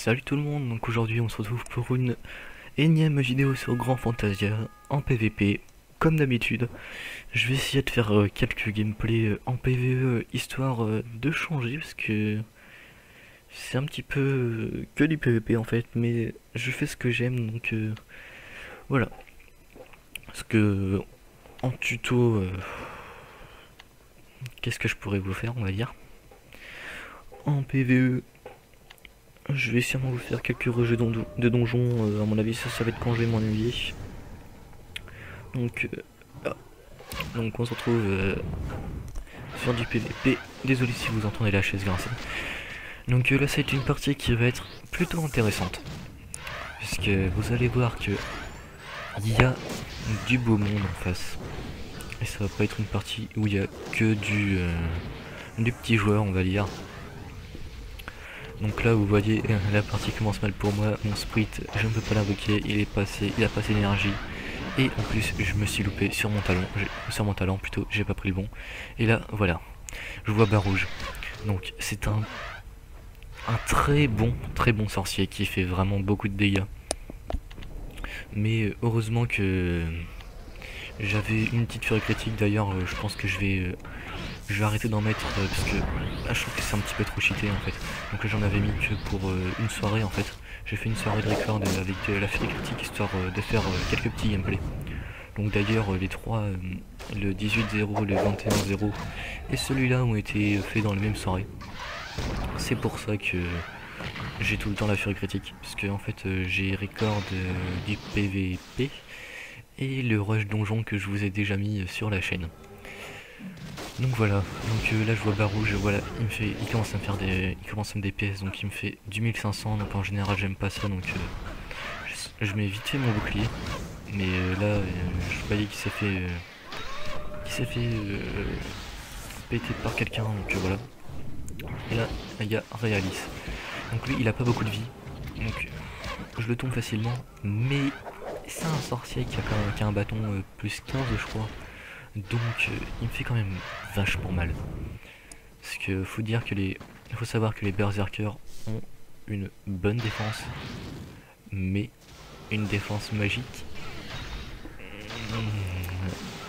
Salut tout le monde, donc aujourd'hui on se retrouve pour une énième vidéo sur Grand Fantasia en PVP. Comme d'habitude, je vais essayer de faire quelques gameplays en PVE histoire de changer parce que c'est un petit peu que du PVP en fait, mais je fais ce que j'aime donc voilà. Parce que en tuto, qu'est-ce que je pourrais vous faire, on va dire. En PVE, je vais sûrement vous faire quelques rejets de donjons, à mon avis ça va être quand je vais m'ennuyer. Donc, donc on se retrouve sur du PVP. Désolé si vous entendez la chaise grincer. Donc là c'est une partie qui va être plutôt intéressante. Puisque vous allez voir que il y a du beau monde en face. Et ça va pas être une partie où il y a que du petit joueur on va dire. Donc là vous voyez la partie commence mal pour moi, mon sprint je ne peux pas l'invoquer, il a passé l'énergie. Et en plus je me suis loupé sur mon talon, plutôt, j'ai pas pris le bon. Et là voilà, je vois bas rouge. Donc c'est un très bon sorcier qui fait vraiment beaucoup de dégâts. Mais heureusement que j'avais une petite furie critique d'ailleurs, je pense que je vais arrêter d'en mettre parce que là, je trouve que c'est un petit peu trop cheaté en fait. Donc là j'en avais mis que pour une soirée en fait. J'ai fait une soirée de record avec la furie critique histoire de faire quelques petits gameplays. Donc d'ailleurs les trois, le 18-0, le 21-0 et celui-là ont été faits dans la même soirée. C'est pour ça que j'ai tout le temps la furie critique. Parce que en fait j'ai record du PVP et le rush donjon que je vous ai déjà mis sur la chaîne. Donc voilà, donc là je vois bas rouge, voilà, il commence à me faire il commence à me DPS, donc il me fait du 1500, donc en général j'aime pas ça, donc je mets vite fait mon bouclier, mais là je voyais qu'il s'est fait péter par quelqu'un, donc voilà. Et là il y a Réalis, donc lui il a pas beaucoup de vie, donc je le tombe facilement, mais c'est un sorcier qui a un bâton plus 15 je crois. Donc il me fait quand même vachement mal. Parce que faut savoir que les berserkers ont une bonne défense, mais une défense magique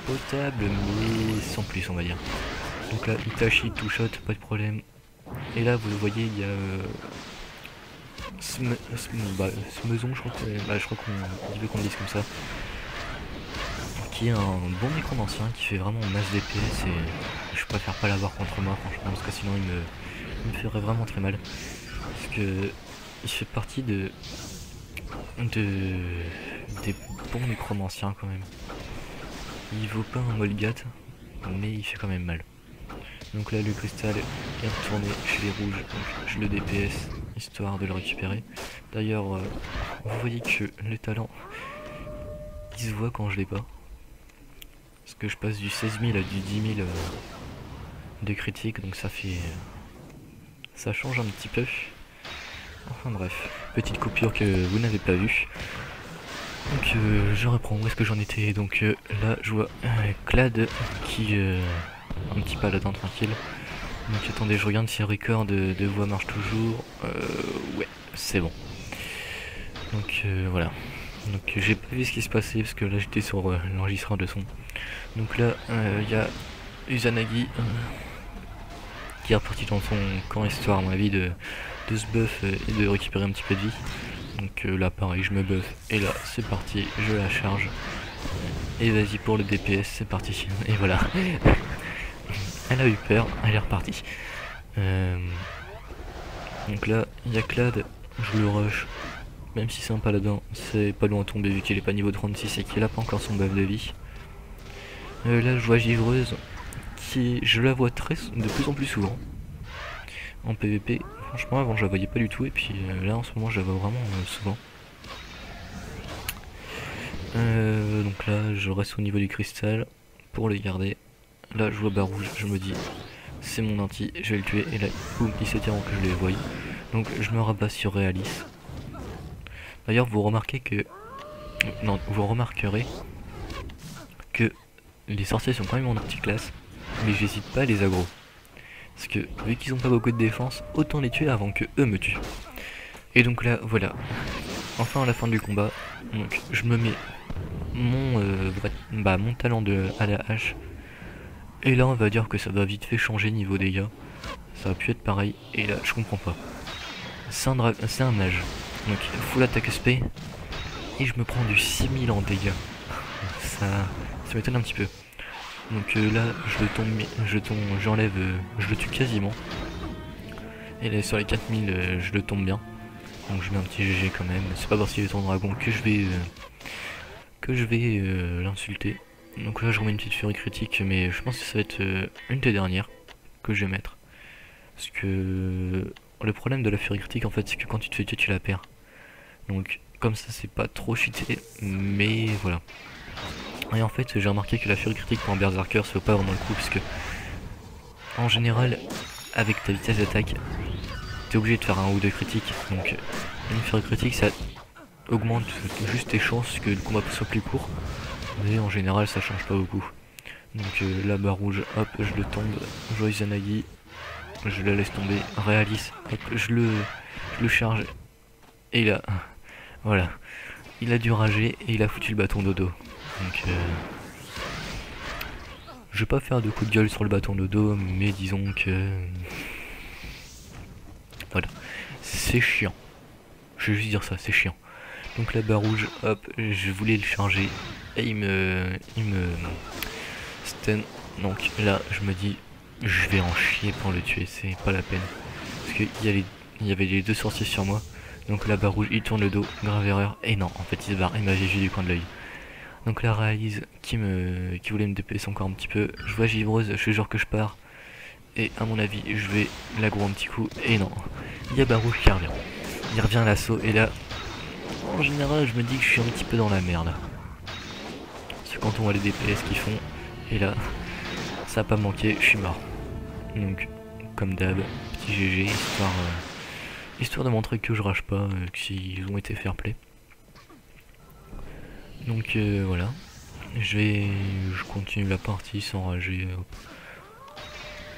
potable, mais sans plus on va dire. Donc là Itachi two shot, pas de problème. Et là vous le voyez, il y a Smezon, je crois qu'on veut qu'on le dise comme ça, qui est un bon nécromancien qui fait vraiment masse DPS et je préfère pas l'avoir contre moi franchement parce que sinon il me ferait vraiment très mal. Parce que il fait partie des bons nécromanciens quand même. Il vaut pas un Molgat mais il fait quand même mal. Donc là le cristal est retourné chez les rouges, donc je le DPS histoire de le récupérer. D'ailleurs vous voyez que le talent il se voit quand je l'ai pas. Parce que je passe du 16 000 à du 10 000 de critique, donc ça change un petit peu. Enfin bref, petite coupure que vous n'avez pas vue. Donc je reprends, où est-ce que j'en étais? Donc là je vois Clad qui un petit paladin tranquille. Donc attendez, je regarde si le record de voix marche toujours. Ouais, c'est bon. Donc voilà. Donc j'ai pas vu ce qui se passait parce que là j'étais sur l'enregistreur de son. Donc là il y a Uzanagi qui est reparti dans son camp histoire à mon avis de se buff et de récupérer un petit peu de vie. Donc là pareil je me buff et là c'est parti, je la charge. Et vas-y pour le DPS, c'est parti. Et voilà. Elle a eu peur, elle est repartie. Donc là il y a Clad, je le rush. Même si c'est un paladin, c'est pas loin à tomber vu qu'il est pas niveau 36 et qu'il a pas encore son buff de vie. Là je vois Givreuse, je la vois de plus en plus souvent en PVP. Franchement avant je la voyais pas du tout et puis là en ce moment je la vois vraiment souvent. Donc là je reste au niveau du cristal pour les garder. Là je vois bas rouge, je me dis c'est mon anti, je vais le tuer et là boum il s'étire avant que je les voie. Donc je me rabats sur Réalis. D'ailleurs vous remarquerez que les sorciers sont quand même en anti-classe, mais j'hésite pas à les aggro. Parce que vu qu'ils ont pas beaucoup de défense, autant les tuer avant que eux me tuent. Et donc là, voilà. Enfin à la fin du combat, donc je me mets mon talent à la hache. Et là on va dire que ça va vite fait changer niveau dégâts. Ça va pu être pareil. Et là je comprends pas. C'est un mage. Donc full attaque SP. Et je me prends du 6000 en dégâts. Ça m'étonne un petit peu. Donc là j'enlève, je le tue quasiment. Et là sur les 4000 je le tombe bien. Donc je mets un petit GG quand même. C'est pas parce qu'il est en dragon que je vais l'insulter. Donc là je remets une petite furie critique, mais je pense que ça va être une des dernières que je vais mettre. Parce que le problème de la furie critique en fait c'est que quand tu te fais tuer tu la perds. Donc comme ça c'est pas trop cheaté, mais voilà. Et en fait j'ai remarqué que la furie critique pour un berserker ça vaut pas vraiment le coup, parce que en général avec ta vitesse d'attaque t'es obligé de faire un ou deux critiques. Donc une furie critique ça augmente juste tes chances que le combat soit plus court, mais en général ça change pas beaucoup. Donc la barre rouge, hop, je le tombe, Joyzanagi, je la laisse tomber, Réalise, hop, je le charge, et là, voilà, il a dû rager et il a foutu le bâton dodo. Donc je vais pas faire de coup de gueule sur le bâton dodo, mais disons que voilà, c'est chiant. Je vais juste dire ça, c'est chiant. Donc la barre rouge, hop, je voulais le charger et il me stun. Donc là, je me dis, je vais en chier pour le tuer, c'est pas la peine. Parce qu'il y avait les deux sorciers sur moi. Donc la barre rouge, il tourne le dos, grave erreur. Et non, en fait, il se barre, il m'avait vu du coin de l'œil. Donc la réalise qui voulait me DPS encore un petit peu. Je vois Givreuse, je fais genre que je pars. Et à mon avis, je vais l'aggro un petit coup. Et non, il y a barre rouge qui revient. Il revient à l'assaut et là, en général, je me dis que je suis un petit peu dans la merde. Parce que quand on voit les DPS qu'ils font, et là, ça a pas manqué, je suis mort. Donc, comme d'hab, petit GG, histoire de montrer que je rage pas, qu'ils ont été fair play. Donc voilà, je continue la partie sans rager,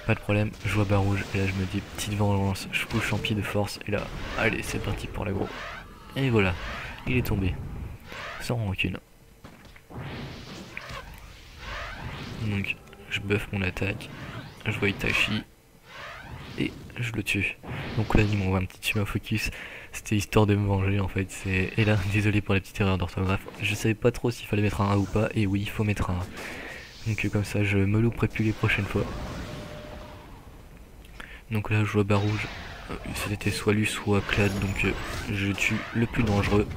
pas de problème, je vois barre rouge, et là je me dis petite vengeance, je fous le champi de force, et là, allez c'est parti pour l'aggro. Et voilà, il est tombé, sans rancune. Donc je buff mon attaque, je vois Itachi, et je le tue. Donc là il m'envoie un petit tueur focus, c'était histoire de me venger en fait. Et là, désolé pour la petite erreur d'orthographe, je savais pas trop s'il fallait mettre un A ou pas, et oui il faut mettre un A. Donc comme ça je me louperai plus les prochaines fois. Donc là je vois barre rouge, c'était soit lui soit Clad, donc je tue le plus dangereux.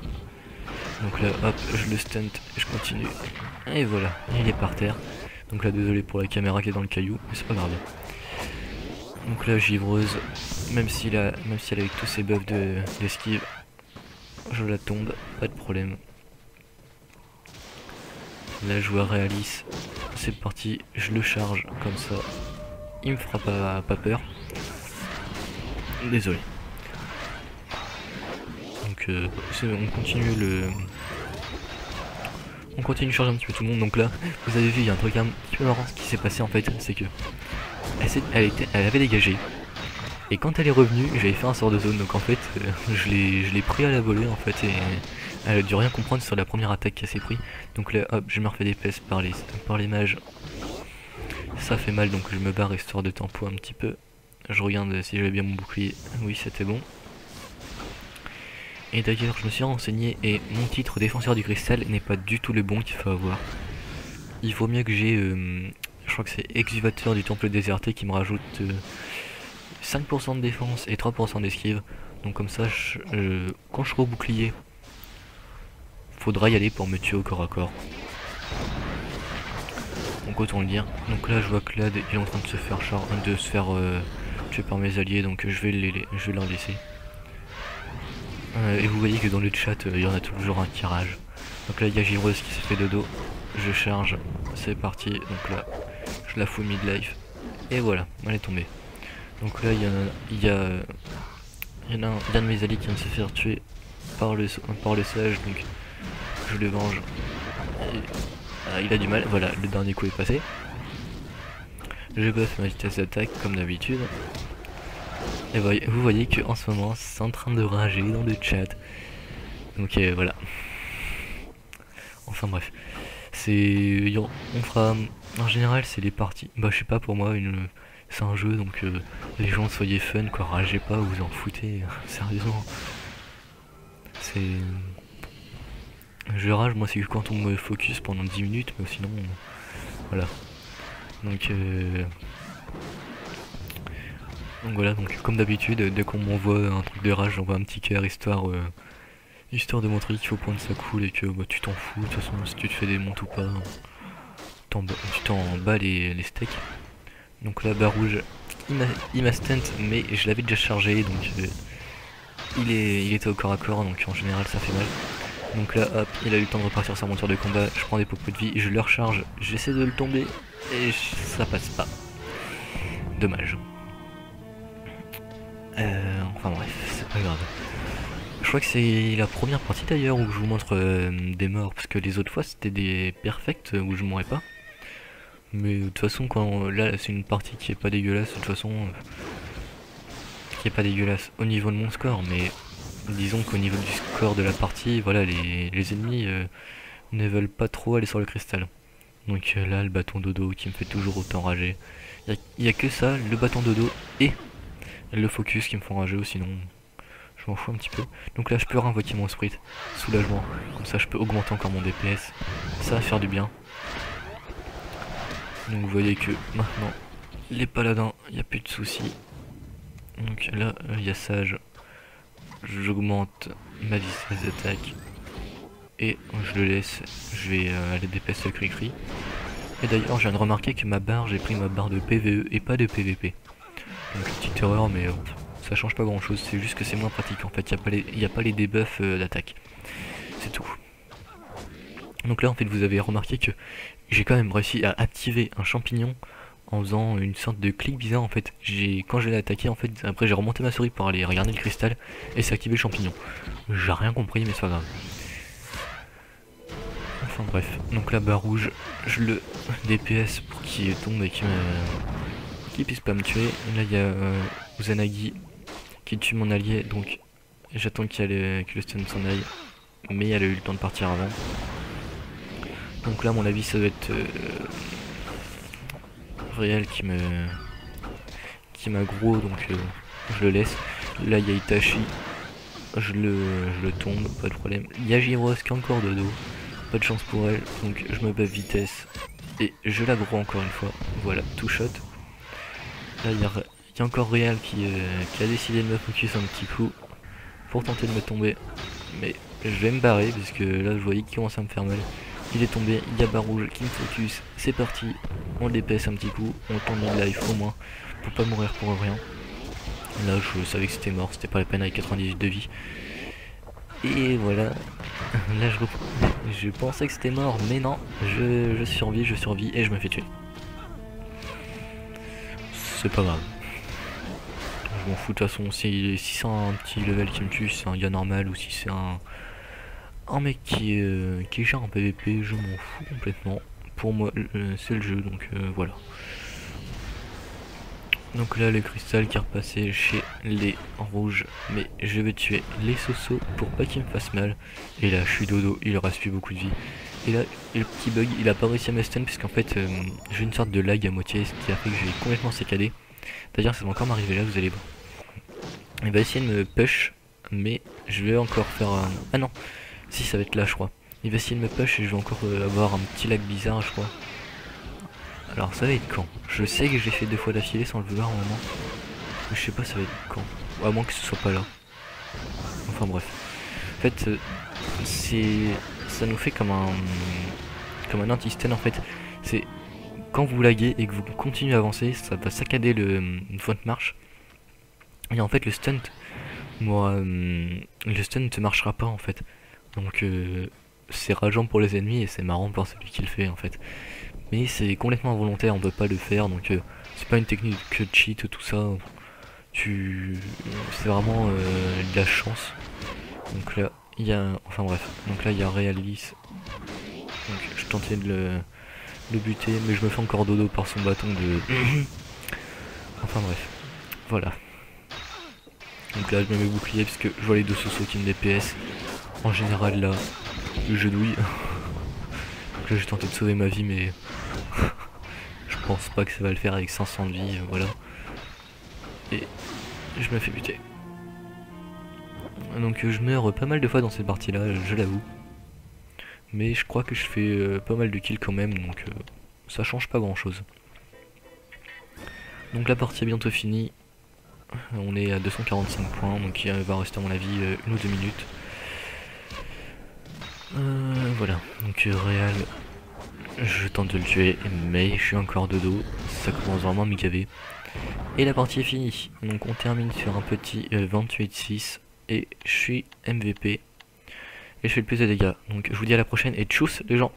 Donc là hop, je le stunt, je continue, et voilà, il est par terre. Donc là désolé pour la caméra qui est dans le caillou, mais c'est pas grave. Donc là Givreuse, même si elle avec tous ses buffs d'esquive, je la tombe, pas de problème. Là je vois Réalise, c'est parti, je le charge comme ça, il me fera pas peur. Désolé. Donc on continue de charger un petit peu tout le monde. Donc là vous avez vu, il y a un truc un petit peu marrant. Ce qui s'est passé en fait, c'est que elle avait dégagé, et quand elle est revenue j'avais fait un sort de zone. Donc en fait je l'ai pris à la volée en fait, et elle a dû rien comprendre sur la première attaque qu'elle s'est pris. Donc là hop, je me refais des pèses par les mages, ça fait mal, donc je me barre histoire de tempo un petit peu. Je regarde si j'avais bien mon bouclier, oui c'était bon. Et d'ailleurs je me suis renseigné, et mon titre défenseur du cristal n'est pas du tout le bon qu'il faut avoir. Il vaut mieux que j'ai, je crois que c'est exuvateur du temple déserté, qui me rajoute 5% de défense et 3% d'esquive. Donc comme ça, quand je serai au bouclier, faudra y aller pour me tuer au corps à corps. Donc autant le dire. Donc là je vois Clad, il est en train de se faire tuer par mes alliés, donc je vais leur laisser. Et vous voyez que dans le chat, il y en a toujours un qui rage. Donc là il y a Givreuse qui s'est fait dodo, je charge, c'est parti. Donc là je la fous mid-life, et voilà, elle est tombée. Donc là il y a un de mes alliés qui vient de se faire tuer par le sage, donc je le venge. Et, il a du mal, voilà, le dernier coup est passé. Je buff ma vitesse d'attaque comme d'habitude. Et vous voyez que en ce moment c'est en train de rager dans le chat. Donc voilà. Enfin bref. On fera. En général c'est les parties. Bah je sais pas, pour moi c'est un jeu, donc les gens soyez fun quoi, ragez pas, vous en foutez, sérieusement. C'est. Je rage moi c'est que quand on me focus pendant 10 minutes, mais sinon voilà. Donc voilà, donc comme d'habitude, dès qu'on m'envoie un truc de rage, j'envoie un petit cœur histoire de montrer qu'il faut prendre ça cool et que bah, tu t'en fous, de toute façon si tu te fais des montes ou pas, tu t'en bats les steaks. Donc là, bas rouge, il m'a stunt, mais je l'avais déjà chargé, donc il était au corps à corps, donc en général ça fait mal. Donc là, hop, il a eu le temps de repartir sur mon tour de combat, je prends des popos de vie, je le recharge, j'essaie de le tomber, et ça passe pas. Dommage. Enfin bref, c'est pas grave. Je crois que c'est la première partie d'ailleurs où je vous montre des morts, parce que les autres fois c'était des perfects où je mourrais pas. Mais de toute façon, là c'est une partie qui est pas dégueulasse, de toute façon, qui est pas dégueulasse au niveau de mon score, mais disons qu'au niveau du score de la partie, voilà, les ennemis ne veulent pas trop aller sur le cristal. Donc là, le bâton dodo qui me fait toujours autant rager. Il y a que ça, le bâton dodo et le focus qui me font rager, ou sinon je m'en fous un petit peu. Donc là je peux réinvoquer mon sprint, soulagement, comme ça je peux augmenter encore mon DPS, ça va faire du bien. Donc vous voyez que maintenant les paladins, il n'y a plus de soucis. Donc là il y a sage, j'augmente ma vitesse d'attaque et je le laisse, je vais aller DPS le cri-cri. Et d'ailleurs je viens de remarquer que ma barre, j'ai pris ma barre de PVE et pas de PVP. Donc petite erreur, mais ça change pas grand chose, c'est juste que c'est moins pratique en fait, il n'y a pas les debuffs d'attaque. C'est tout. Donc là en fait vous avez remarqué que j'ai quand même réussi à activer un champignon en faisant une sorte de clic bizarre en fait. Quand je l'ai attaqué en fait, après j'ai remonté ma souris pour aller regarder le cristal et c'est activé le champignon. J'ai rien compris mais c'est pas grave. Enfin bref, donc la barre rouge, je le DPS pour qu'il tombe et qu'il puisse pas me tuer. Là il y a Uzanagi qui tue mon allié, donc j'attends que le stun s'en aille, mais elle a eu le temps de partir avant. Donc là à mon avis ça doit être réel qui m'aggro, donc je le laisse. Là il y a Itachi, je le tombe, pas de problème. Il y a Giros qui est encore de dos, pas de chance pour elle, donc je me bats vitesse et je l'aggro encore une fois. Voilà, tout shot. Là il y a encore Real qui a décidé de me focus un petit coup pour tenter de me tomber, mais je vais me barrer parce que là je voyais qu'il commence à me faire mal. Il est tombé, il y a barre rouge qui me focus, c'est parti, on le DPS un petit coup, on tombe en life au moins, pour pas mourir pour rien. Là je savais que c'était mort, c'était pas la peine avec 98 de vie. Et voilà, là je pensais que c'était mort, mais non, je survis et je me fais tuer. C'est pas grave. Je m'en fous de toute façon, si c'est un petit level qui me tue, c'est un gars normal, ou si c'est un mec qui gère en PVP, je m'en fous complètement. Pour moi c'est le jeu, donc voilà. Donc là le cristal qui est repassé chez les rouges, mais je vais tuer les sosos pour pas qu'ils me fassent mal. Et là je suis dodo, il reste plus beaucoup de vie. Et là le petit bug, il a pas réussi à me stun puisqu'en fait j'ai une sorte de lag à moitié, ce qui a fait que j'ai complètement sécadé. D'ailleurs ça va encore m'arriver là, vous allez voir. Il va essayer de me push, mais je vais encore faire un... Ah non, si ça va être là je crois. Il va essayer de me push et je vais encore avoir un petit lag bizarre je crois. Alors ça va être quand? Je sais que j'ai fait 2 fois d'affilée sans le vouloir au moment. Mais je sais pas ça va être quand. Ou à moins que ce soit pas là. Enfin bref. En fait ça nous fait comme un anti-stun en fait. C'est quand vous laguez et que vous continuez à avancer, ça va saccader votre marche. Et en fait le stunt, moi le stunt ne marchera pas en fait. Donc c'est rageant pour les ennemis et c'est marrant pour celui qui le fait en fait. Mais c'est complètement involontaire, on peut pas le faire, donc c'est pas une technique que cheat tout ça. C'est vraiment de la chance. Donc là il y a, enfin bref, donc là il y a Realis. Donc je tentais de le buter, mais je me fais encore dodo par son bâton de. Enfin bref, voilà. Donc là je me mets bouclier parce que je vois les deux Soso qui me DPS. En général là, je douille. Donc là j'ai tenté de sauver ma vie mais je pense pas que ça va le faire avec 500 de vie, voilà. Et je me fais buter. Donc je meurs pas mal de fois dans cette partie là, je l'avoue. Mais je crois que je fais pas mal de kills quand même, donc ça change pas grand chose. Donc la partie est bientôt finie. On est à 245 points, donc il va rester à mon avis 1 ou 2 minutes. Voilà, donc Réal, je tente de le tuer, mais je suis encore de dos, ça commence vraiment à me gaver. Et la partie est finie, donc on termine sur un petit 28-6, et je suis MVP, et je fais le plus de dégâts. Donc je vous dis à la prochaine, et tchuss les gens.